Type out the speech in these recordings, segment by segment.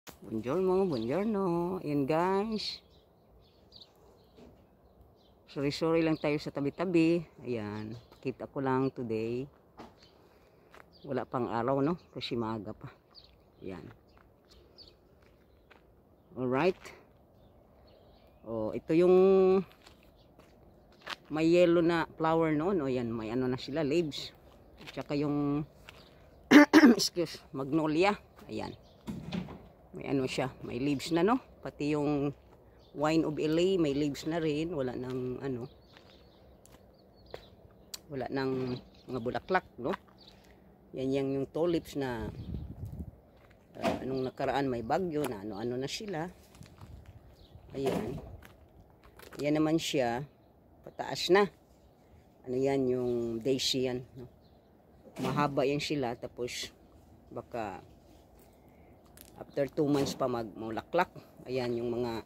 Buongiorno, buongiorno. Ayan guys. Sorry lang tayo sa tabi-tabi. Ayan. Kita ko lang today. Wala pang araw, no? Kasi maaga pa. Ayan. Alright. Oh, ito yung may yellow na flower noon. O yan, may ano na sila, leaves. Tsaka yung magnolia. Ayan. May ano siya, may leaves na, no? Pati yung wine of LA may leaves na rin, wala nang ano, wala nang mga bulaklak, no? Yan yung tulips na nung nakaraan may bagyo na ano na sila. Ayan. Yan naman siya, pataas na. Ano yan, yung daisy yan, no? Mahaba yan sila, tapos baka after 2 months pa magmulaklak. Ayan yung mga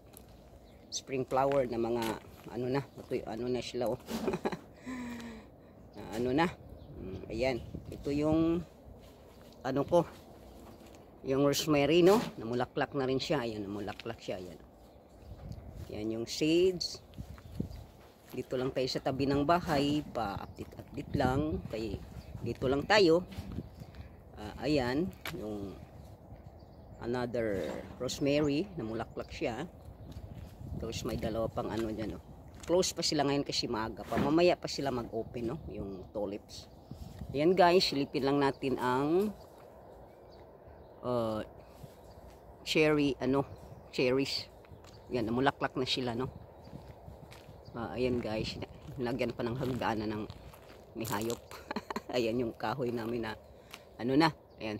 spring flower na mga ano na, ano na sila, oh. Ano na. Ayan. Ito yung ano ko, yung rosemary, no? Namulaklak na rin siya. Ayan, namulaklak siya. Ayan. Yan yung seeds. Dito lang tayo sa tabi ng bahay, pa-update lang. Kaya dito lang tayo. Ayan, yung another rosemary, namulaklak siya. Tapos may dalawa pang ano dyan, no? Close pa sila ngayon kasi maaga pa. Mamaya pa sila mag-open, no? Yung tulips. Ayan guys, silipin lang natin ang cherries. Yan, namulaklak na sila, no? Ayan guys, lagyan pa ng hagdanan ng may hayop. Ayan yung kahoy namin na ano na. Ayan.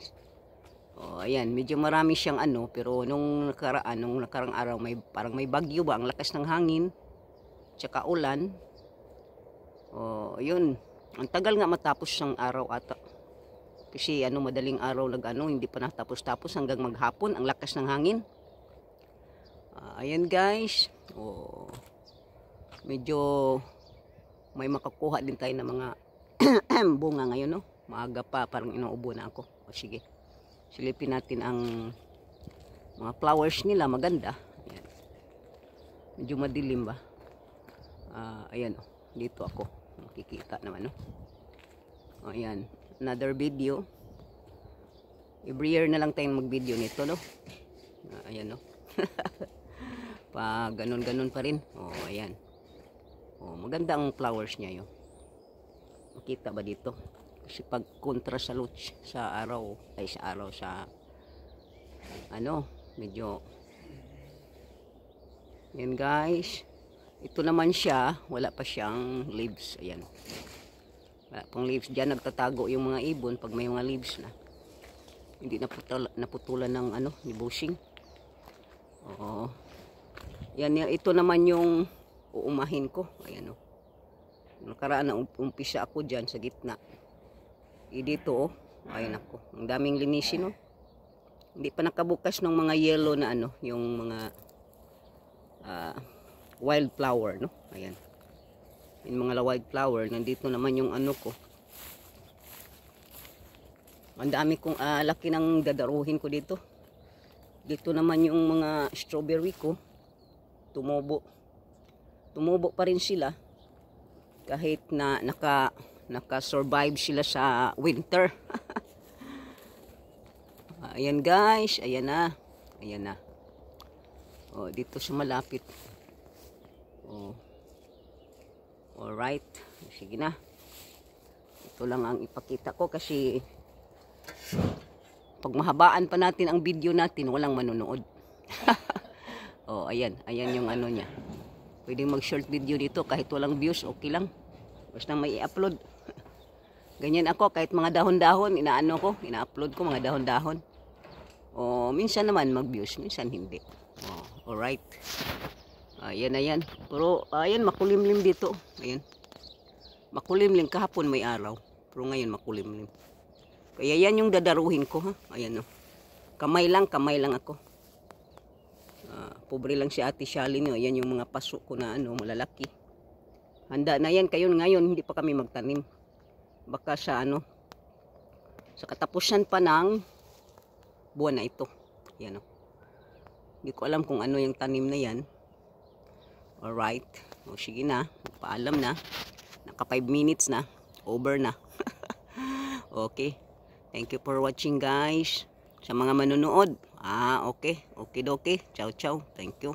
Oh, ayan, medyo marami siyang ano, pero nung nakarang araw parang may bagyo ba, ang lakas ng hangin, tsaka ulan. Oh, yun. Ang tagal nga matapos ng araw ata. Kasi madaling araw hindi pa natapos-tapos hanggang maghapon, ang lakas ng hangin. Ayan guys. Oh, medyo may makakuha din tayo ng mga bunga ngayon, no? Maaga pa, parang inuubo na ako. O sige. Silipin natin ang mga flowers nila, maganda. Ayan. Medyo madilim ba? Ayan, oh. Dito ako. Makikita naman, no? Ayan. Another video. Every year na lang tayong mag-video nito, no? Ayan, no? Pa ganun pa rin. Oh, ayan. Oh, maganda ang flowers niya, yun. Makita ba dito? Kasi pag kontra sa araw sa medyo yan guys. Ito naman siya, wala pa siyang leaves. Ayan, wala pang leaves. Diyan nagtatago yung mga ibon pag may mga leaves na hindi naputulan ng ni bushing. Oo. Yan, ito naman yung uumahin ko. Ayan, oh. Nakaraan na umpisa ako dyan sa gitna. Dito, oh. Ayun ako. Ang daming linisin, oh. Hindi pa nakabukas ng mga yellow na yung mga wildflower, no? Ayan. Yung mga wildflower, nandito naman yung ko. Ang dami kong laki ng dadaruhin ko dito. Dito naman yung mga strawberry ko. Tumubo pa rin sila. Kahit na naka-survive sila sa winter. Ayan guys, ayan na. Ayan na. Oh, dito sa malapit. Oh. Alright. Sige na. Ito lang ang ipakita ko kasi pag mahabaan pa natin ang video natin, walang manonood. Oh, ayan. Ayan yung niya. Pwedeng mag-short video dito kahit walang views, okay lang. Basta may i-upload. Ganyan ako, kahit mga dahon-dahon, ina-upload ko mga dahon-dahon. O, minsan naman mag-views, minsan hindi. O, alright. Ayan na yan. Pero, ayan, makulimlim dito. Ayan. Makulimlim, kahapon may araw. Pero ngayon makulimlim. Kaya yan yung dadaruhin ko, ha. Ayan, no. Kamay lang ako. Pobre lang si Ate Shalin, no. Ayan yung mga paso ko na, malalaki. Handa na yan kayo ngayon, hindi pa kami magtanim. Baka sa sa katapusan pa ng buwan na ito. Yan, Hindi ko alam kung ano yung tanim na yan. Alright. O sige na. Paalam na. Naka 5 minutes na. Over na. Okay. Thank you for watching guys. Sa mga manonood. Okay. Okay doke. Ciao ciao. Thank you.